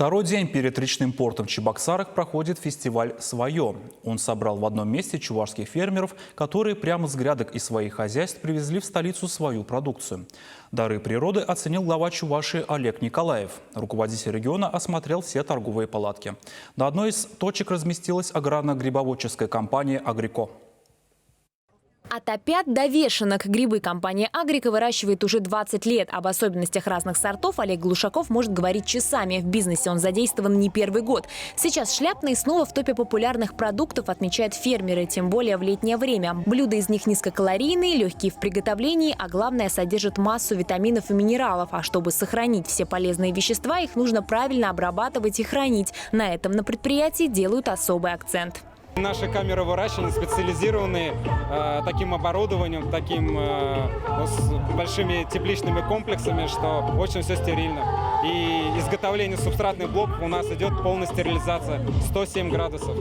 Второй день перед речным портом в Чебоксарах проходит фестиваль «Свое». Он собрал в одном месте чувашских фермеров, которые прямо с грядок из своих хозяйств привезли в столицу свою продукцию. Дары природы оценил глава Чувашии Олег Николаев. Руководитель региона осмотрел все торговые палатки. На одной из точек разместилась аграрно-грибоводческая компания «Агрико». От опят до вешенок грибы компания «Агрико» выращивает уже 20 лет. Об особенностях разных сортов Олег Глушаков может говорить часами. В бизнесе он задействован не первый год. Сейчас шляпные снова в топе популярных продуктов, отмечают фермеры, тем более в летнее время. Блюда из них низкокалорийные, легкие в приготовлении, а главное, содержат массу витаминов и минералов. А чтобы сохранить все полезные вещества, их нужно правильно обрабатывать и хранить. На этом на предприятии делают особый акцент. Наши камеры выращивания специализированы таким оборудованием, с большими тепличными комплексами, что очень все стерильно. И изготовление субстратных блоков у нас идет полная стерилизация, 107 градусов.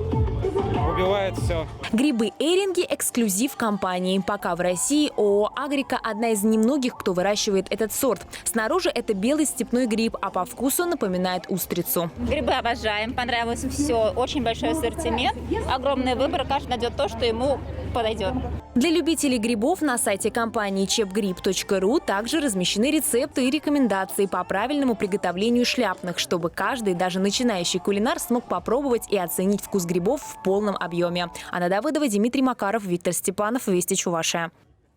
Убивает все. Грибы эринги – эксклюзив компании. Пока в России ООО «Агрико» одна из немногих, кто выращивает этот сорт. Снаружи это белый степной гриб, а по вкусу напоминает устрицу. Грибы обожаем, понравилось все, очень большой ассортимент, огромный выбор, каждый найдет то, что ему подойдет. Для любителей грибов на сайте компании chepgrib.ru также размещены рецепты и рекомендации по правильному приготовлению шляпных, чтобы каждый, даже начинающий кулинар, смог попробовать и оценить вкус грибов в полном объеме. Анна Давыдова, Дмитрий Макаров, Виктор Степанов, Вести Чувашия.